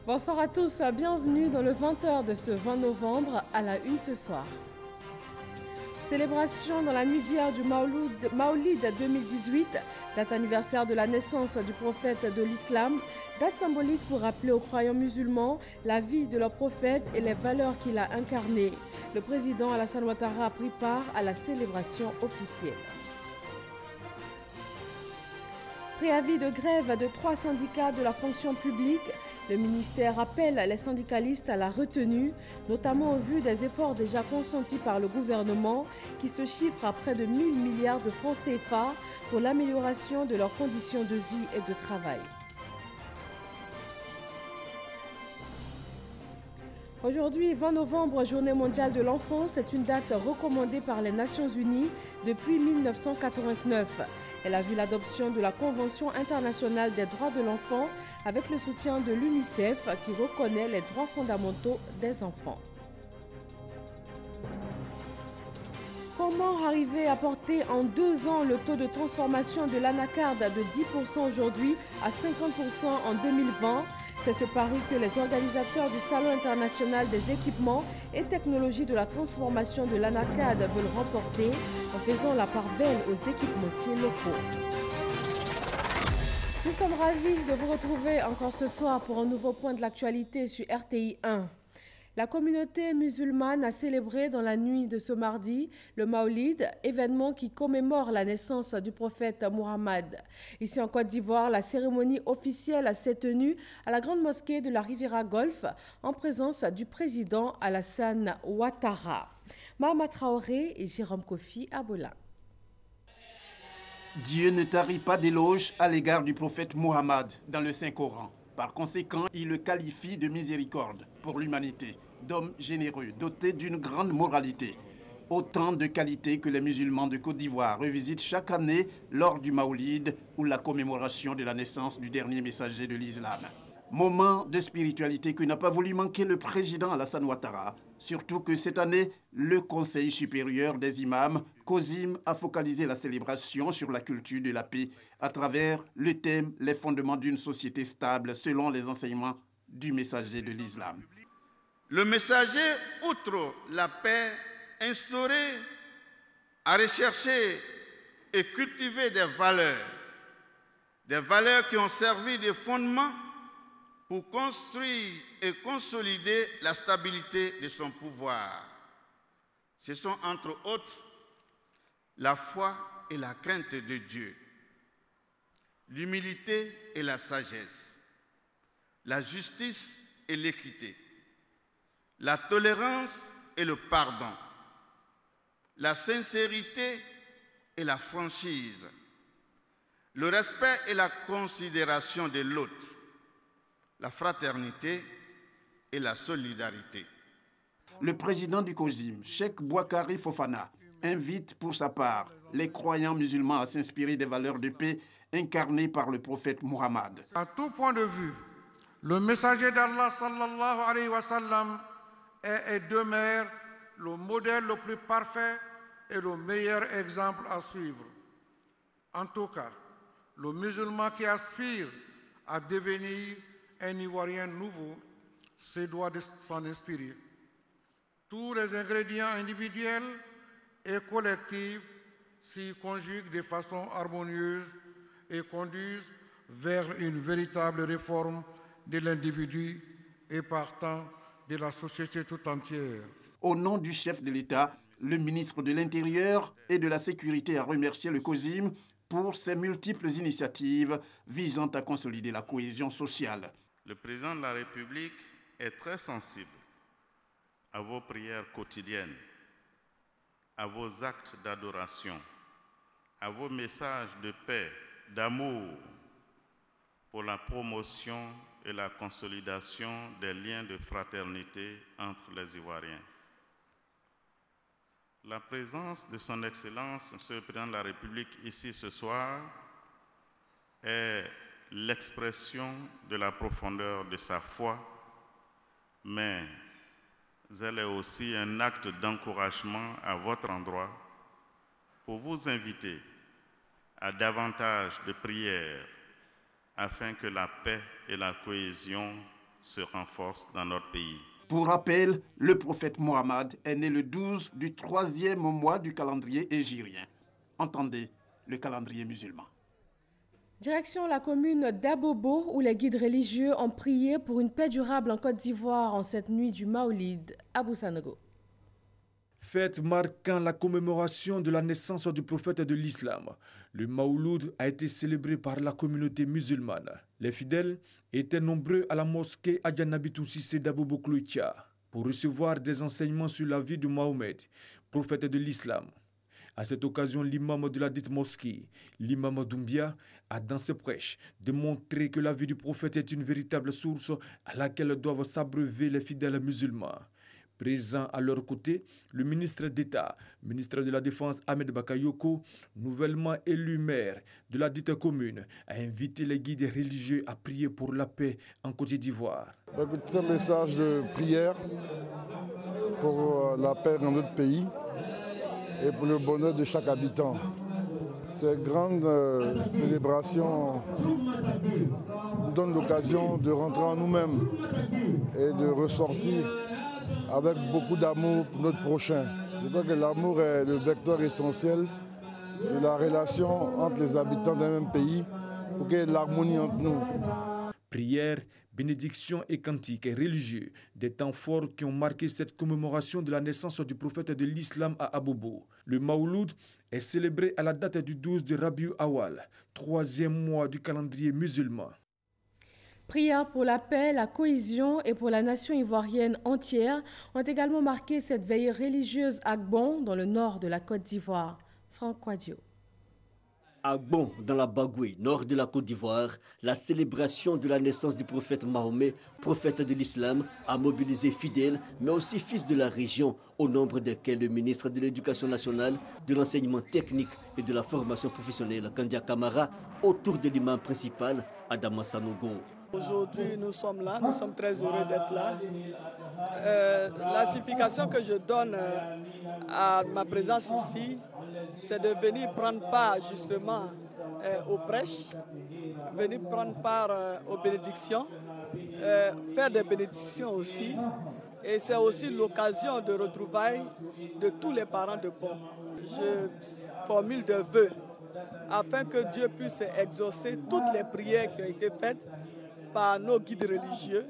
Bonsoir à tous, bienvenue dans le 20h de ce 20 novembre à la une ce soir. Célébration dans la nuit d'hier du Maoulid 2018, date anniversaire de la naissance du prophète de l'islam, date symbolique pour rappeler aux croyants musulmans la vie de leur prophète et les valeurs qu'il a incarnées. Le président Alassane Ouattara a pris part à la célébration officielle. Préavis de grève de 3 syndicats de la fonction publique. Le ministère appelle les syndicalistes à la retenue, notamment au vu des efforts déjà consentis par le gouvernement qui se chiffrent à près de 1 000 milliards de francs CFA pour l'amélioration de leurs conditions de vie et de travail. Aujourd'hui, 20 novembre, Journée mondiale de l'enfance, c'est une date recommandée par les Nations Unies depuis 1989. Elle a vu l'adoption de la Convention internationale des droits de l'enfant avec le soutien de l'UNICEF qui reconnaît les droits fondamentaux des enfants. Comment arriver à porter en 2 ans le taux de transformation de l'anacarde de 10% aujourd'hui à 50% en 2020 ? C'est ce pari que les organisateurs du Salon international des équipements et technologies de la transformation de l'anacarde veulent remporter en faisant la part belle aux équipementiers locaux. Nous sommes ravis de vous retrouver encore ce soir pour un nouveau point de l'actualité sur RTI 1. La communauté musulmane a célébré dans la nuit de ce mardi le Maoulid, événement qui commémore la naissance du prophète Mohammed. Ici en Côte d'Ivoire, la cérémonie officielle s'est tenue à la grande mosquée de la Riviera Golf en présence du président Alassane Ouattara. Mahama Traoré et Jérôme Kofi Abola. Dieu ne tarit pas d'éloges à l'égard du prophète Mohammed dans le Saint-Coran. Par conséquent, il le qualifie de miséricorde pour l'humanité, d'homme généreux, doté d'une grande moralité. Autant de qualités que les musulmans de Côte d'Ivoire revisitent chaque année lors du Maoulid ou la commémoration de la naissance du dernier messager de l'islam. Moment de spiritualité que n'a pas voulu manquer le président Alassane Ouattara, surtout que cette année, le Conseil supérieur des imams, COSIM, a focalisé la célébration sur la culture de la paix à travers le thème « Les fondements d'une société stable selon les enseignements du messager de l'islam ». Le messager, outre la paix, instauré à rechercher et cultiver des valeurs qui ont servi de fondement pour construire et consolider la stabilité de son pouvoir. Ce sont entre autres la foi et la crainte de Dieu, l'humilité et la sagesse, la justice et l'équité, la tolérance et le pardon, la sincérité et la franchise, le respect et la considération de l'autre, la fraternité et la solidarité. Le président du COSIM, Cheikh Bouakari Fofana, invite pour sa part les croyants musulmans à s'inspirer des valeurs de paix incarnées par le prophète Mohammed. À tout point de vue, le messager d'Allah sallallahu alayhi wa sallam est et demeure le modèle le plus parfait et le meilleur exemple à suivre. En tout cas, le musulman qui aspire à devenir un Ivoirien nouveau se doit de s'en inspirer. Tous les ingrédients individuels et collectifs s'y conjuguent de façon harmonieuse et conduisent vers une véritable réforme de l'individu et partant de la société tout entière. Au nom du chef de l'État, le ministre de l'Intérieur et de la Sécurité a remercié le COSIM pour ses multiples initiatives visant à consolider la cohésion sociale. Le président de la République est très sensible à vos prières quotidiennes, à vos actes d'adoration, à vos messages de paix, d'amour pour la promotion et la consolidation des liens de fraternité entre les Ivoiriens. La présence de son Excellence, Monsieur le Président de la République, ici ce soir, est l'expression de la profondeur de sa foi, mais elle est aussi un acte d'encouragement à votre endroit pour vous inviter à davantage de prières afin que la paix et la cohésion se renforce dans notre pays. Pour rappel, le prophète Mohammed est né le 12 du 3e mois du calendrier hégirien. Entendez le calendrier musulman. Direction la commune d'Abobo où les guides religieux ont prié pour une paix durable en Côte d'Ivoire en cette nuit du Maolid. Abou Sanogo. Fête marquant la commémoration de la naissance du prophète de l'islam. Le Mauloud a été célébré par la communauté musulmane. Les fidèles étaient nombreux à la mosquée Adjanabitou Sissé d'Abobo Kloitia pour recevoir des enseignements sur la vie de Mahomet, prophète de l'islam. À cette occasion, l'imam de la dite mosquée, l'imam Doumbia, a dans ses prêches démontré que la vie du prophète est une véritable source à laquelle doivent s'abreuver les fidèles musulmans. Présent à leur côté, le ministre d'État, ministre de la Défense Ahmed Bakayoko, nouvellement élu maire de la dite commune, a invité les guides religieux à prier pour la paix en Côte d'Ivoire. C'est un message de prière pour la paix dans notre pays et pour le bonheur de chaque habitant. Ces grandes célébrations nous donnent l'occasion de rentrer en nous-mêmes et de ressortir avec beaucoup d'amour pour notre prochain. Je crois que l'amour est le vecteur essentiel de la relation entre les habitants d'un même pays pour qu'il y ait de l'harmonie entre nous. Prières, bénédictions et cantiques religieux, des temps forts qui ont marqué cette commémoration de la naissance du prophète de l'islam à Abobo. Le Mauloud est célébré à la date du 12 de Rabiul Awal, 3e mois du calendrier musulman. Prières pour la paix, la cohésion et pour la nation ivoirienne entière ont également marqué cette veillée religieuse à Gbon, dans le nord de la Côte d'Ivoire. Franck Quadio. À Gbon, dans la Bagoué, nord de la Côte d'Ivoire, la célébration de la naissance du prophète Mahomet, prophète de l'islam, a mobilisé fidèles, mais aussi fils de la région, au nombre desquels le ministre de l'Éducation nationale, de l'enseignement technique et de la formation professionnelle, Kandia Kamara, autour de l'imam principal, Adama Sanogo. Aujourd'hui, nous sommes là, nous sommes très heureux d'être là. La signification que je donne à ma présence ici, c'est de venir prendre part justement aux prêches, venir prendre part aux bénédictions, faire des bénédictions aussi. Et c'est aussi l'occasion de retrouvailles de tous les parents de Bon. Je formule des vœux afin que Dieu puisse exaucer toutes les prières qui ont été faites par nos guides religieux.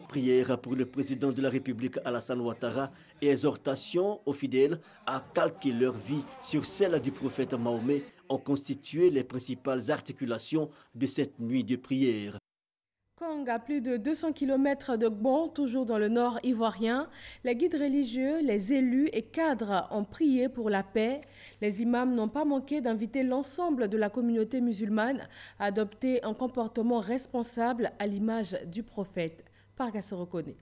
Prière pour le président de la République Alassane Ouattara et exhortation aux fidèles à calquer leur vie sur celle du prophète Mahomet ont constitué les principales articulations de cette nuit de prière. Kong, à plus de 200 km de Gbon, toujours dans le nord ivoirien, les guides religieux, les élus et cadres ont prié pour la paix. Les imams n'ont pas manqué d'inviter l'ensemble de la communauté musulmane à adopter un comportement responsable à l'image du prophète. Parga se reconnaît.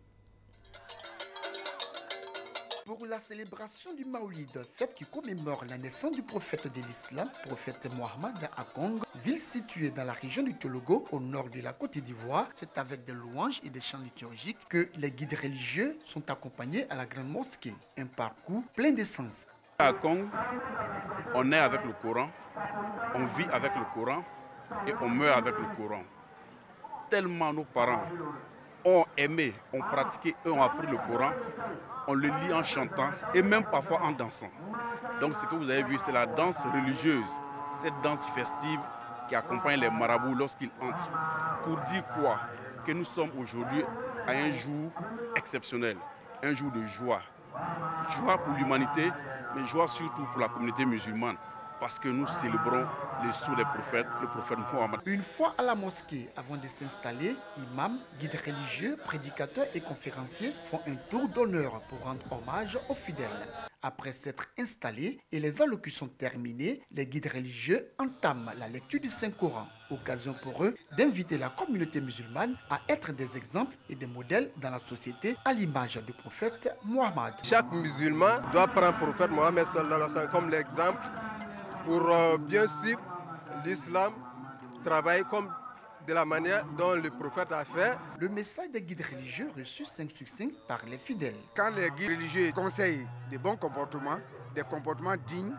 Pour la célébration du Maolid, fête qui commémore la naissance du prophète de l'islam, prophète Mohammed à Kong, ville située dans la région du Tologo, au nord de la Côte d'Ivoire. C'est avec des louanges et des chants liturgiques que les guides religieux sont accompagnés à la grande mosquée. Un parcours plein d'essence. À Kong, on est avec le Coran, on vit avec le Coran et on meurt avec le Coran. Tellement nos parents ont aimé, ont pratiqué, eux ont appris le Coran, on le lit en chantant et même parfois en dansant. Donc ce que vous avez vu, c'est la danse religieuse, cette danse festive qui accompagne les marabouts lorsqu'ils entrent. Pour dire quoi? Que nous sommes aujourd'hui à un jour exceptionnel, un jour de joie. Joie pour l'humanité, mais joie surtout pour la communauté musulmane. Parce que nous célébrons les sceaux des prophètes, le prophète Mohammed. Une fois à la mosquée, avant de s'installer, imams, guides religieux, prédicateurs et conférenciers font un tour d'honneur pour rendre hommage aux fidèles. Après s'être installés et les allocutions terminées, les guides religieux entament la lecture du Saint-Coran. Occasion pour eux d'inviter la communauté musulmane à être des exemples et des modèles dans la société à l'image du prophète Mohammed. Chaque musulman doit prendre le prophète Mohammed comme l'exemple pour bien suivre l'islam, travailler comme de la manière dont le prophète a fait. Le message des guides religieux reçu 5 succincts par les fidèles. Quand les guides religieux conseillent des bons comportements, des comportements dignes,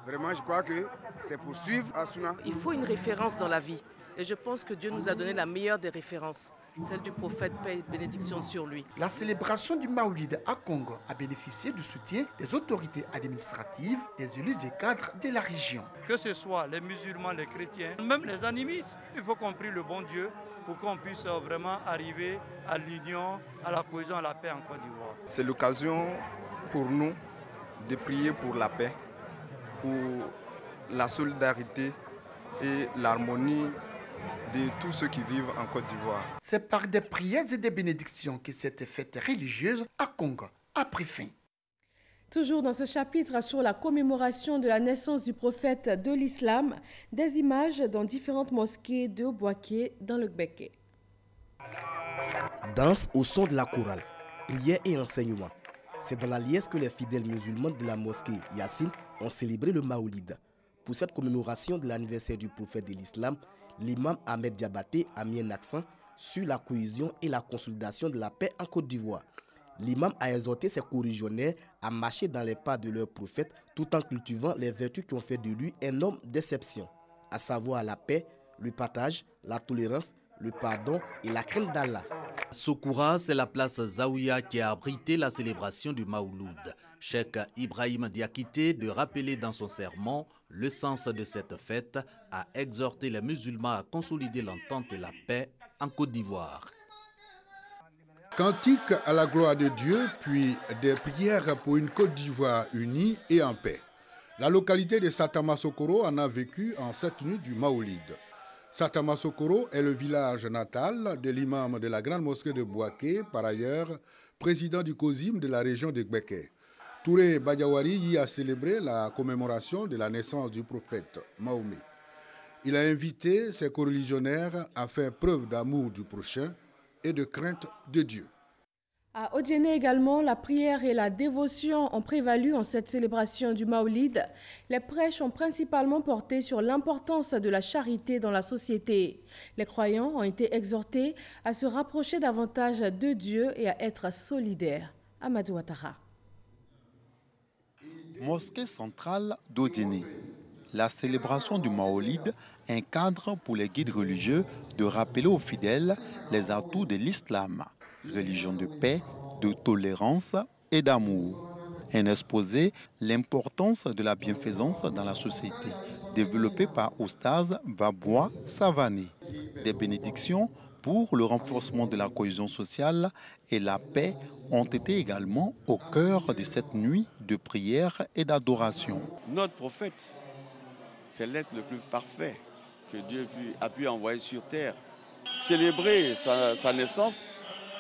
vraiment je crois que c'est pour suivre Asuna. Il faut une référence dans la vie. Et je pense que Dieu nous a donné la meilleure des références, celle du prophète, paix et bénédiction sur lui. La célébration du Maoulid à Congo a bénéficié du soutien des autorités administratives, des élus et cadres de la région. Que ce soit les musulmans, les chrétiens, même les animistes, il faut qu'on prie le bon Dieu pour qu'on puisse vraiment arriver à l'union, à la cohésion, à la paix en Côte d'Ivoire. C'est l'occasion pour nous de prier pour la paix, pour la solidarité et l'harmonie de tous ceux qui vivent en Côte d'Ivoire. C'est par des prières et des bénédictions que cette fête religieuse à Congo a pris fin. Toujours dans ce chapitre sur la commémoration de la naissance du prophète de l'islam, des images dans différentes mosquées de Bouaké dans le Gbeke. Danse au son de la chorale, prière et enseignement. C'est dans la liesse que les fidèles musulmans de la mosquée Yassine ont célébré le Maoulid. Pour cette commémoration de l'anniversaire du prophète de l'islam, l'imam Ahmed Diabaté a mis un accent sur la cohésion et la consolidation de la paix en Côte d'Ivoire. L'imam a exhorté ses coreligionnaires à marcher dans les pas de leur prophète tout en cultivant les vertus qui ont fait de lui un homme d'exception, à savoir la paix, le partage, la tolérance, le pardon et la crainte d'Allah. Sokoura, c'est la place Zaouia qui a abrité la célébration du Maouloud. Cheikh Ibrahim Diakité, de rappeler dans son sermon le sens de cette fête, a exhorté les musulmans à consolider l'entente et la paix en Côte d'Ivoire. Cantique à la gloire de Dieu, puis des prières pour une Côte d'Ivoire unie et en paix. La localité de Satama Sokoro en a vécu en cette nuit du Maoulid. Satama Sokoro est le village natal de l'imam de la grande mosquée de Bouaké, par ailleurs président du COSIM de la région de Gbeke. Touré Badiawari y a célébré la commémoration de la naissance du prophète Mahomet. Il a invité ses coreligionnaires à faire preuve d'amour du prochain et de crainte de Dieu. À Odiéné également, la prière et la dévotion ont prévalu en cette célébration du Maoulid. Les prêches ont principalement porté sur l'importance de la charité dans la société. Les croyants ont été exhortés à se rapprocher davantage de Dieu et à être solidaires. Amadou Ouattara. Mosquée centrale d'Odiéné. La célébration du Maoulid est un cadre pour les guides religieux de rappeler aux fidèles les atouts de l'islam, religion de paix, de tolérance et d'amour. Un exposé l'importance de la bienfaisance dans la société, développé par Oustaz Baboua Savané. Des bénédictions pour le renforcement de la cohésion sociale et la paix ont été également au cœur de cette nuit de prière et d'adoration. Notre prophète, c'est l'être le plus parfait que Dieu a pu envoyer sur terre. Célébrer sa naissance,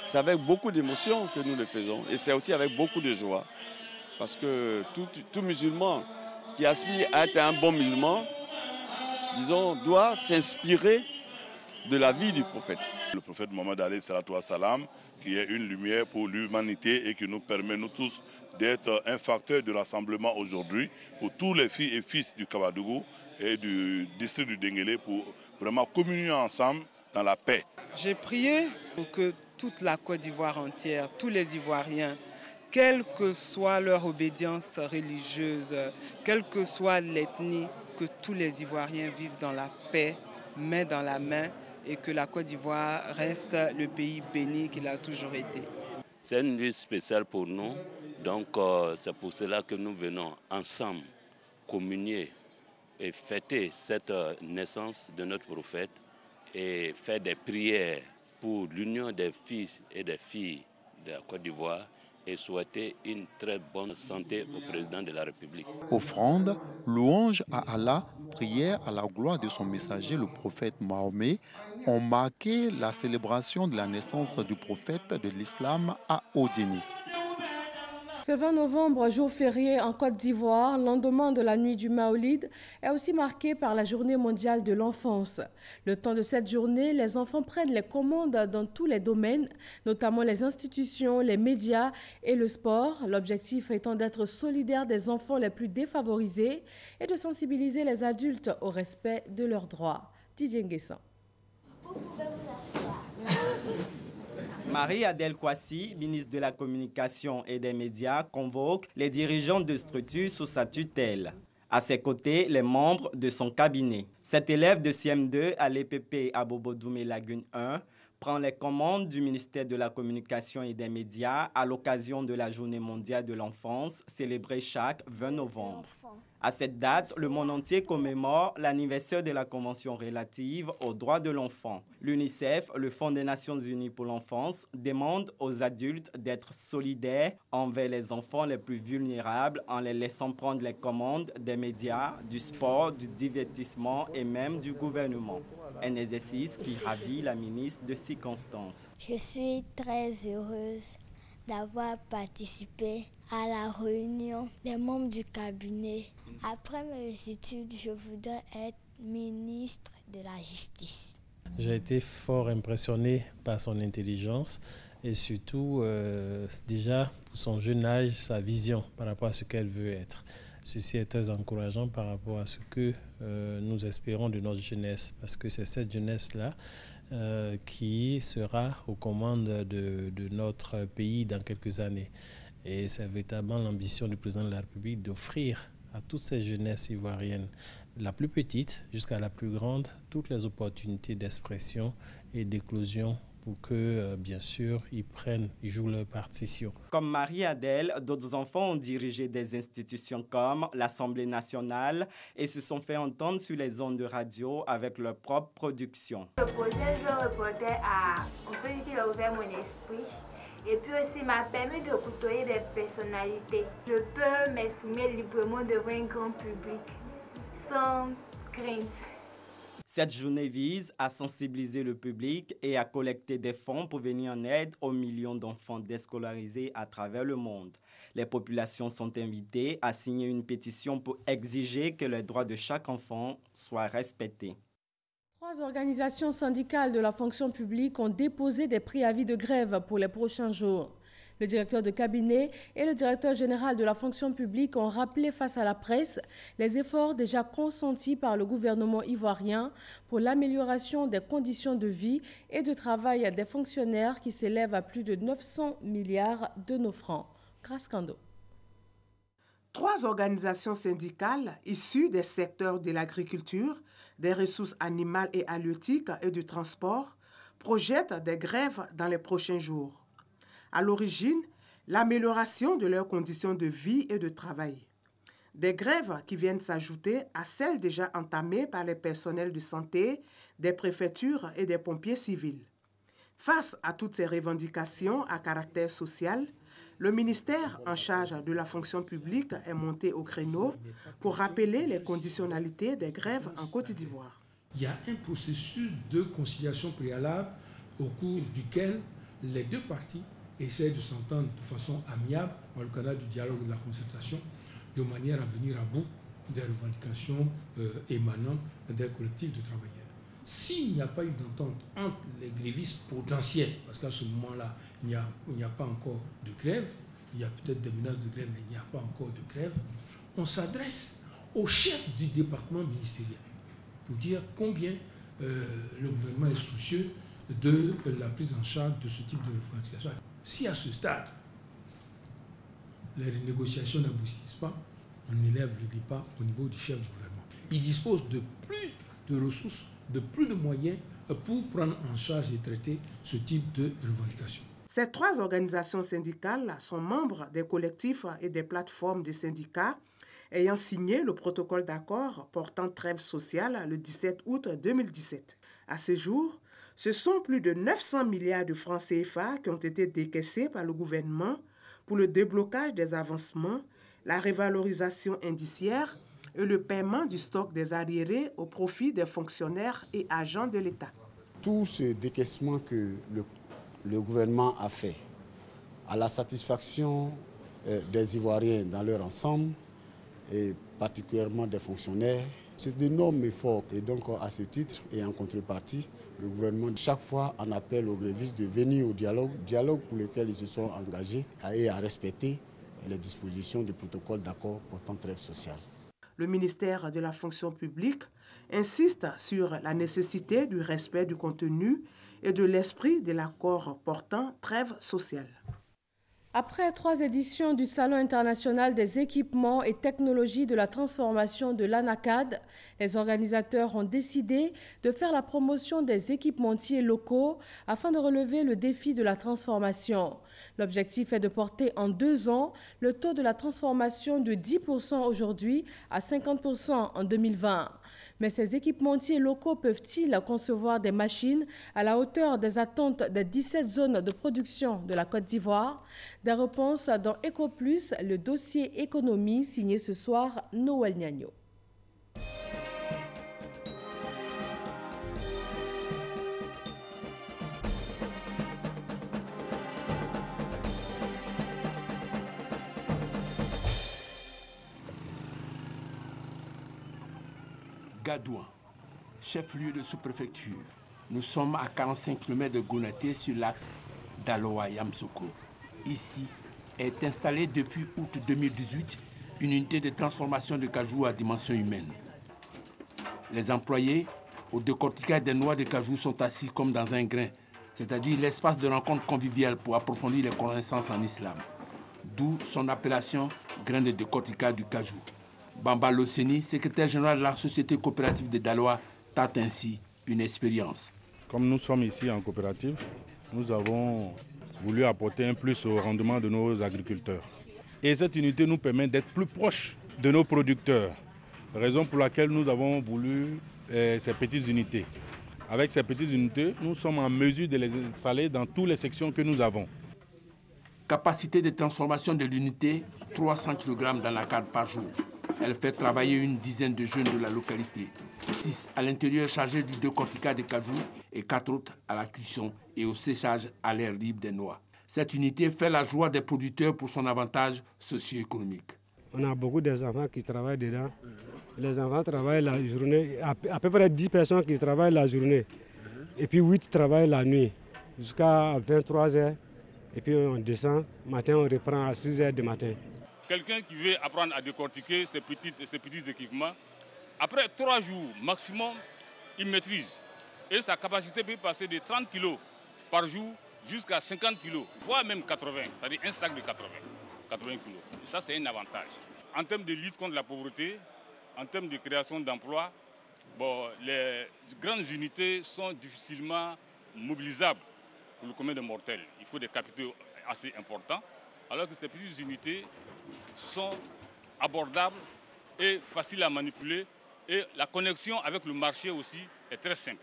c'est avec beaucoup d'émotion que nous le faisons et c'est aussi avec beaucoup de joie. Parce que tout musulman qui aspire à être un bon musulman, disons, doit s'inspirer de la vie du prophète. Le prophète Mohammed alayhi salatu wa salam, qui est une lumière pour l'humanité et qui nous permet, nous tous, d'être un facteur de rassemblement aujourd'hui pour tous les filles et fils du Kabadougou et du district du Denguélé pour vraiment communier ensemble dans la paix. J'ai prié pour que toute la Côte d'Ivoire entière, tous les Ivoiriens, quelle que soit leur obédience religieuse, quelle que soit l'ethnie, que tous les Ivoiriens vivent dans la paix, main dans la main, et que la Côte d'Ivoire reste le pays béni qu'il a toujours été. C'est une nuit spéciale pour nous, donc c'est pour cela que nous venons ensemble communier et fêter cette naissance de notre prophète et faire des prières pour l'union des fils et des filles de la Côte d'Ivoire et souhaiter une très bonne santé au président de la République. Offrande, louange à Allah, prière à la gloire de son messager, le prophète Mahomet, ont marqué la célébration de la naissance du prophète de l'islam à Odiéné. Ce 20 novembre, jour férié en Côte d'Ivoire, lendemain de la nuit du Maoulid, est aussi marqué par la Journée mondiale de l'enfance. Le temps de cette journée, les enfants prennent les commandes dans tous les domaines, notamment les institutions, les médias et le sport. L'objectif étant d'être solidaire des enfants les plus défavorisés et de sensibiliser les adultes au respect de leurs droits. Didier Nguessan. Marie-Adèle Kouassi, ministre de la Communication et des Médias, convoque les dirigeants de structures sous sa tutelle. À ses côtés, les membres de son cabinet. Cet élève de CM2 à l'EPP à Bobo-Doumé Lagune 1 prend les commandes du ministère de la Communication et des Médias à l'occasion de la Journée mondiale de l'enfance célébrée chaque 20 novembre. À cette date, le monde entier commémore l'anniversaire de la Convention relative aux droits de l'enfant. L'UNICEF, le Fonds des Nations Unies pour l'enfance, demande aux adultes d'être solidaires envers les enfants les plus vulnérables en les laissant prendre les commandes des médias, du sport, du divertissement et même du gouvernement. Un exercice qui ravit la ministre de circonstances. Je suis très heureuse d'avoir participé à la réunion des membres du cabinet. Après mes études, je voudrais être ministre de la Justice. J'ai été fort impressionné par son intelligence et surtout déjà pour son jeune âge, sa vision par rapport à ce qu'elle veut être. Ceci est très encourageant par rapport à ce que nous espérons de notre jeunesse, parce que c'est cette jeunesse-là qui sera aux commandes de notre pays dans quelques années. Et c'est véritablement l'ambition du président de la République d'offrir à toutes ces jeunesses ivoiriennes, la plus petite jusqu'à la plus grande, toutes les opportunités d'expression et d'éclosion pour que, bien sûr, ils jouent leur partition. Comme Marie-Adèle, d'autres enfants ont dirigé des institutions comme l'Assemblée nationale et se sont fait entendre sur les ondes de radio avec leur propre production. Le projet Je reportais on peut dire qu'il a ouvert mon esprit. Et puis aussi m'a permis de côtoyer des personnalités. Je peux m'exprimer librement devant un grand public, sans crainte. Cette journée vise à sensibiliser le public et à collecter des fonds pour venir en aide aux millions d'enfants déscolarisés à travers le monde. Les populations sont invitées à signer une pétition pour exiger que les droits de chaque enfant soient respectés. 3 organisations syndicales de la fonction publique ont déposé des préavis de grève pour les prochains jours. Le directeur de cabinet et le directeur général de la fonction publique ont rappelé face à la presse les efforts déjà consentis par le gouvernement ivoirien pour l'amélioration des conditions de vie et de travail des fonctionnaires qui s'élèvent à plus de 900 milliards de nos francs. Grâce Kando. 3 organisations syndicales issues des secteurs de l'agriculture, des ressources animales et halieutiques et du transport projettent des grèves dans les prochains jours. À l'origine, l'amélioration de leurs conditions de vie et de travail. Des grèves qui viennent s'ajouter à celles déjà entamées par les personnels de santé, des préfectures et des pompiers civils. Face à toutes ces revendications à caractère social, le ministère en charge de la fonction publique est monté au créneau pour rappeler les conditionnalités des grèves en Côte d'Ivoire. Il y a un processus de conciliation préalable au cours duquel les 2 parties essaient de s'entendre de façon amiable par le canal du dialogue et de la concertation, de manière à venir à bout des revendications émanant des collectifs de travailleurs. S'il n'y a pas eu d'entente entre les grévistes potentiels, parce qu'à ce moment-là, il n'y a pas encore de grève, il y a peut-être des menaces de grève, mais il n'y a pas encore de grève, on s'adresse au chef du département ministériel pour dire combien le gouvernement est soucieux de la prise en charge de ce type de revendication. Si à ce stade, les négociations n'aboutissent pas, on élève le débat au niveau du chef du gouvernement. Il dispose de plus de ressources, de plus de moyens pour prendre en charge et traiter ce type de revendications. Ces 3 organisations syndicales sont membres des collectifs et des plateformes de syndicats ayant signé le protocole d'accord portant trêve sociale le 17 août 2017. À ce jour, ce sont plus de 900 milliards de francs CFA qui ont été décaissés par le gouvernement pour le déblocage des avancements, la révalorisation indiciaire et le paiement du stock des arriérés au profit des fonctionnaires et agents de l'État. Tout ce décaissement que le gouvernement a fait à la satisfaction des Ivoiriens dans leur ensemble et particulièrement des fonctionnaires, c'est d'énormes efforts. Et donc à ce titre et en contrepartie, le gouvernement chaque fois en appelle aux grévistes de venir au dialogue pour lequel ils se sont engagés et à respecter les dispositions du protocole d'accord portant trêve sociale. Le ministère de la fonction publique insiste sur la nécessité du respect du contenu et de l'esprit de l'accord portant trêve sociale. Après 3 éditions du Salon international des équipements et technologies de la transformation de l'ANACAD, les organisateurs ont décidé de faire la promotion des équipementiers locaux afin de relever le défi de la transformation. L'objectif est de porter en 2 ans le taux de la transformation de 10% aujourd'hui à 50% en 2020. Mais ces équipementiers locaux peuvent-ils concevoir des machines à la hauteur des attentes des 17 zones de production de la Côte d'Ivoire? Des réponses dans EcoPlus, le dossier économie signé ce soir Noël Niagno. Gadouin, chef-lieu de sous-préfecture. Nous sommes à 45 km de Gonaté sur l'axe Daloa-Yamsoko. Ici est installée depuis août 2018 une unité de transformation de cajou à dimension humaine. Les employés au décortiquage des noix de cajou sont assis comme dans un grain, c'est-à-dire l'espace de rencontre conviviale pour approfondir les connaissances en islam. D'où son appellation grain de décortiquage du cajou. Bamba Loseni, secrétaire général de la société coopérative de Daloa, tâte ainsi une expérience. Comme nous sommes ici en coopérative, nous avons voulu apporter un plus au rendement de nos agriculteurs. Et cette unité nous permet d'être plus proches de nos producteurs, raison pour laquelle nous avons voulu ces petites unités. Avec ces petites unités, nous sommes en mesure de les installer dans toutes les sections que nous avons. Capacité de transformation de l'unité, 300 kg dans la carte par jour. Elle fait travailler une dizaine de jeunes de la localité. 6 à l'intérieur chargés du décortiquage des cajous et 4 autres à la cuisson et au séchage à l'air libre des noix. Cette unité fait la joie des producteurs pour son avantage socio-économique. On a beaucoup d'enfants qui travaillent dedans. Les enfants travaillent la journée, à peu près 10 personnes qui travaillent la journée. Et puis 8 travaillent la nuit jusqu'à 23 h. Et puis on descend, matin on reprend à 6 h du matin. Quelqu'un qui veut apprendre à décortiquer ces petits équipements, après 3 jours maximum, il maîtrise. Et sa capacité peut passer de 30 kg par jour jusqu'à 50 kg, voire même 80, c'est-à-dire un sac de 80 kg. Et ça, c'est un avantage. En termes de lutte contre la pauvreté, en termes de création d'emplois, les grandes unités sont difficilement mobilisables pour le commun des mortels. Il faut des capitaux assez importants, alors que ces petites unités sont abordables et faciles à manipuler et la connexion avec le marché aussi est très simple.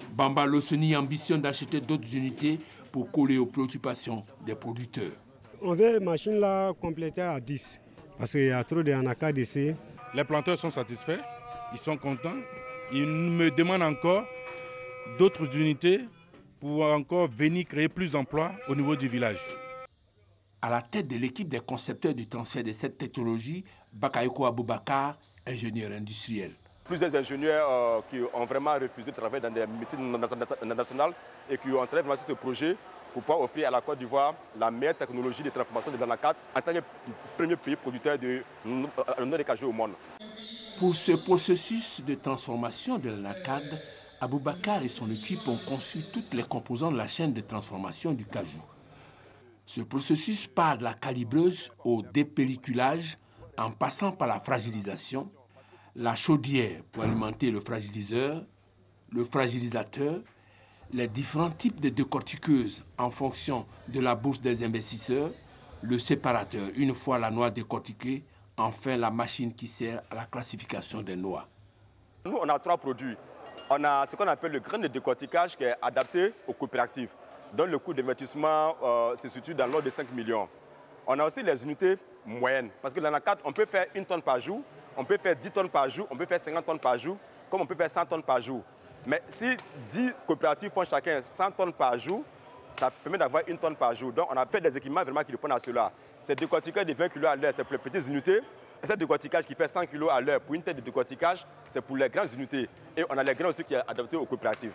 Bamba Loseni ambitionne d'acheter d'autres unités pour coller aux préoccupations des producteurs. On veut une machine là complétée à 10 parce qu'il y a trop d'ANACAD ici. Les planteurs sont satisfaits, ils sont contents. Ils me demandent encore d'autres unités pour encore venir créer plus d'emplois au niveau du village. À la tête de l'équipe des concepteurs du transfert de cette technologie, Bakayoko Aboubakar, ingénieur industriel. Plusieurs ingénieurs qui ont vraiment refusé de travailler dans des métiers nationales et qui ont travaillé sur ce projet pour pouvoir offrir à la Côte d'Ivoire la meilleure technologie de transformation de l'ANACAD en tant que premier pays producteur de noix de cajou au monde. Pour ce processus de transformation de l'ANACAD, Aboubakar et son équipe ont conçu toutes les composants de la chaîne de transformation du cajou. Ce processus part de la calibreuse au dépelliculage en passant par la fragilisation, la chaudière pour alimenter le fragiliseur, le fragilisateur, les différents types de décortiqueuses en fonction de la bourse des investisseurs, le séparateur une fois la noix décortiquée, enfin la machine qui sert à la classification des noix. Nous, on a 3 produits. On a ce qu'on appelle le grain de décortiquage qui est adapté aux coopératives, dont le coût d'investissement se situe dans l'ordre de 5 millions. On a aussi les unités moyennes, parce que dans la CAD, on peut faire 1 tonne par jour, on peut faire 10 tonnes par jour, on peut faire 50 tonnes par jour, comme on peut faire 100 tonnes par jour. Mais si 10 coopératives font chacun 100 tonnes par jour, ça permet d'avoir 1 tonne par jour. Donc on a fait des équipements vraiment qui répondent à cela. Ces décortiquage de 20 kg à l'heure, c'est pour les petites unités. Et ce décortiquage qui fait 100 kg à l'heure pour une tête de décortiquage, c'est pour les grandes unités. Et on a les grains aussi qui sont adaptés aux coopératives.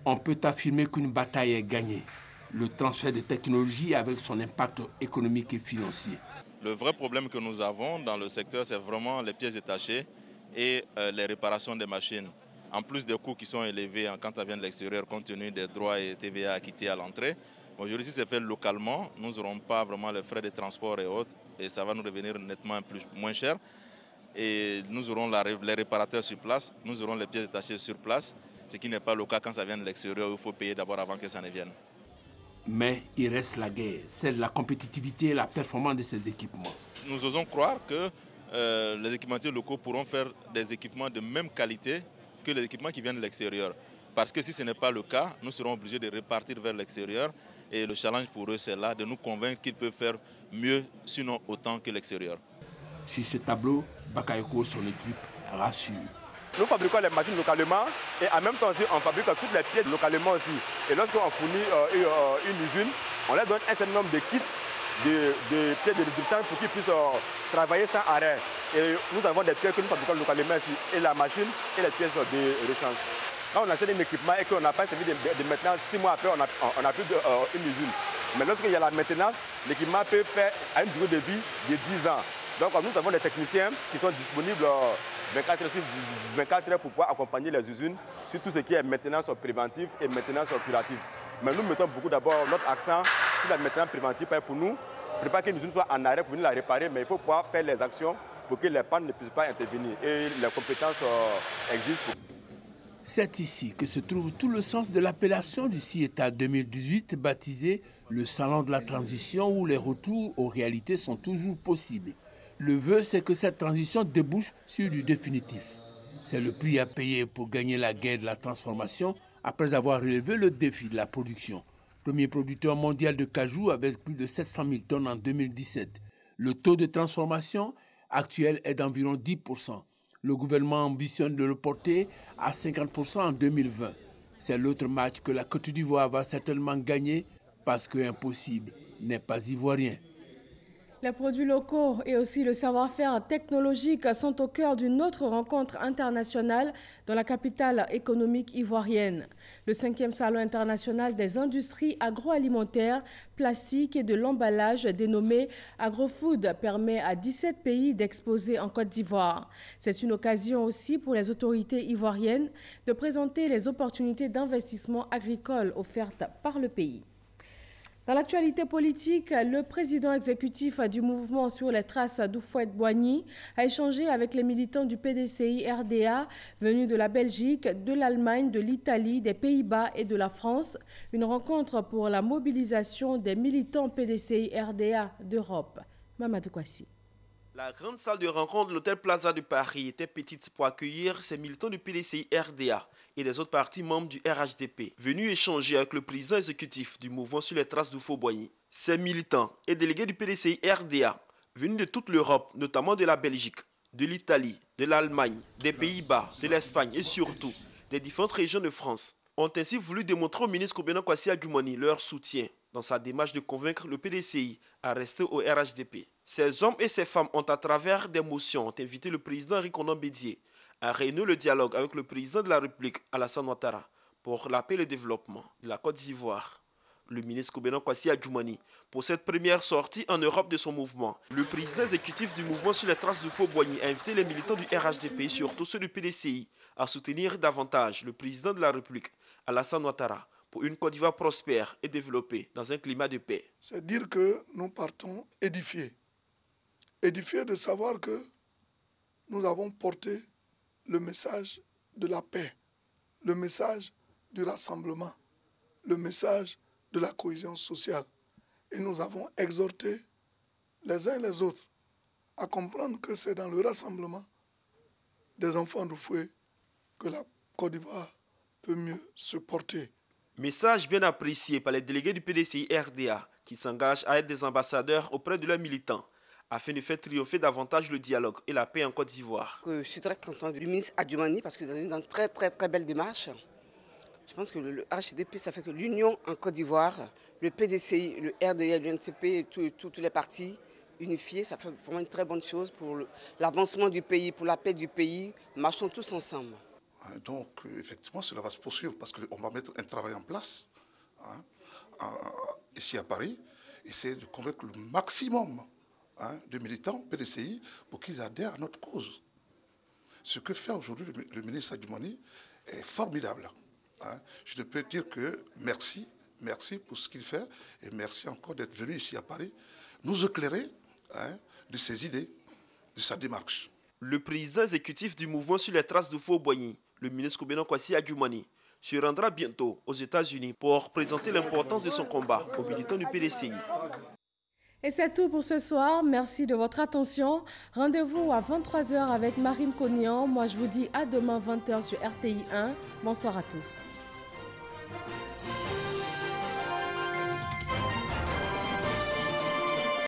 On peut affirmer qu'une bataille est gagnée. Le transfert de technologie avec son impact économique et financier. Le vrai problème que nous avons dans le secteur, c'est vraiment les pièces détachées et les réparations des machines. En plus des coûts qui sont élevés quand ça vient de l'extérieur compte tenu des droits et TVA acquittés à l'entrée, Aujourd'hui, si c'est fait localement, nous n'aurons pas vraiment les frais de transport et autres, et ça va nous revenir nettement moins cher. Et nous aurons les réparateurs sur place, nous aurons les pièces détachées sur place, ce qui n'est pas le cas quand ça vient de l'extérieur, où il faut payer d'abord avant que ça ne vienne. Mais il reste la guerre, c'est la compétitivité et la performance de ces équipements. Nous osons croire que les équipementiers locaux pourront faire des équipements de même qualité que les équipements qui viennent de l'extérieur. Parce que si ce n'est pas le cas, nous serons obligés de repartir vers l'extérieur. Et le challenge pour eux, c'est là de nous convaincre qu'ils peuvent faire mieux, sinon autant que l'extérieur. Sur ce tableau, Bakayoko et son équipe rassurent. Nous fabriquons les machines localement et en même temps aussi, on fabrique toutes les pièces localement aussi. Et lorsqu'on fournit une usine, on leur donne un certain nombre de kits de pièces de rechange pour qu'ils puissent travailler sans arrêt. Et nous avons des pièces que nous fabriquons localement ici, et la machine et les pièces de rechange. Quand on achète un équipement et qu'on n'a pas servi de maintenance, 6 mois après, on n'a plus une usine. Mais lorsqu'il y a la maintenance, l'équipement peut faire à une durée de vie de 10 ans. Donc nous avons des techniciens qui sont disponibles 24 heures sur 24 heures pour pouvoir accompagner les usines sur tout ce qui est maintenance préventive et maintenance curative. Mais nous mettons beaucoup d'abord notre accent sur la maintenance préventive pour nous. Il ne faut pas qu'une usine soit en arrêt pour venir la réparer, mais il faut pouvoir faire les actions pour que les pannes ne puissent pas intervenir. Et les compétences existent. C'est ici que se trouve tout le sens de l'appellation du CIETA 2018 baptisé le Salon de la Transition où les retours aux réalités sont toujours possibles. Le vœu, c'est que cette transition débouche sur du définitif. C'est le prix à payer pour gagner la guerre de la transformation après avoir relevé le défi de la production. Premier producteur mondial de cajou avec plus de 700 000 tonnes en 2017. Le taux de transformation actuel est d'environ 10%. Le gouvernement ambitionne de le porter à 50% en 2020. C'est l'autre match que la Côte d'Ivoire va certainement gagner parce que impossible n'est pas ivoirien. Les produits locaux et aussi le savoir-faire technologique sont au cœur d'une autre rencontre internationale dans la capitale économique ivoirienne. Le 5e Salon international des industries agroalimentaires, plastiques et de l'emballage dénommé AgroFood permet à 17 pays d'exposer en Côte d'Ivoire. C'est une occasion aussi pour les autorités ivoiriennes de présenter les opportunités d'investissement agricole offertes par le pays. Dans l'actualité politique, le président exécutif du mouvement sur les traces d'Houphouët-Boigny a échangé avec les militants du PDCI-RDA venus de la Belgique, de l'Allemagne, de l'Italie, des Pays-Bas et de la France. Une rencontre pour la mobilisation des militants PDCI-RDA d'Europe. Mamadou Kwasi. La grande salle de rencontre de l'hôtel Plaza de Paris était petite pour accueillir ces militants du PDCI-RDA et des autres partis membres du RHDP, venus échanger avec le président exécutif du mouvement sur les traces d'Houphouët-Boigny. Ces militants et délégués du PDCI-RDA, venus de toute l'Europe, notamment de la Belgique, de l'Italie, de l'Allemagne, des Pays-Bas, de l'Espagne et surtout des différentes régions de France, ont ainsi voulu démontrer au ministre Kobena Kwasi Adjumani leur soutien dans sa démarche de convaincre le PDCI à rester au RHDP. Ces hommes et ces femmes ont, à travers des motions, invité le président Henri Konan Bédié à réunir le dialogue avec le président de la République, Alassane Ouattara, pour la paix et le développement de la Côte d'Ivoire. Le ministre Kobena Kwasi Adjumani, pour cette première sortie en Europe de son mouvement. Le président exécutif du mouvement sur les traces d'Houphouët-Boigny a invité les militants du RHDP, surtout ceux du PDCI, à soutenir davantage le président de la République, Alassane Ouattara, pour une Côte d'Ivoire prospère et développée dans un climat de paix. C'est dire que nous partons édifiés. Édifiés de savoir que nous avons porté le message de la paix, le message du rassemblement, le message de la cohésion sociale. Et nous avons exhorté les uns et les autres à comprendre que c'est dans le rassemblement des enfants d'Houphouët que la Côte d'Ivoire peut mieux se porter. Message bien apprécié par les délégués du PDCI-RDA qui s'engagent à être des ambassadeurs auprès de leurs militants afin de faire triompher davantage le dialogue et la paix en Côte d'Ivoire. Je suis très content du ministre Adjumani parce que dans une très belle démarche. Je pense que le RHDP, ça fait que l'union en Côte d'Ivoire, le PDCI, le RDA, l'UNCP, tous les partis unifiés, ça fait vraiment une très bonne chose pour l'avancement du pays, pour la paix du pays. Marchons tous ensemble. Donc, effectivement, cela va se poursuivre parce qu'on va mettre un travail en place ici à Paris, essayer de convaincre le maximum de militants PDCI pour qu'ils adhèrent à notre cause. Ce que fait aujourd'hui le ministre Adjumani est formidable. Je ne peux dire que merci merci pour ce qu'il fait et merci encore d'être venu ici à Paris nous éclairer de ses idées, de sa démarche. Le président exécutif du mouvement sur les traces de Fort-Boigny, le ministre Kobena Kwasi Adjumani, se rendra bientôt aux États-Unis pour présenter l'importance de son combat aux militants du PDCI. Et c'est tout pour ce soir. Merci de votre attention. Rendez-vous à 23h avec Marine Cognan. Moi, je vous dis à demain 20h sur RTI 1. Bonsoir à tous.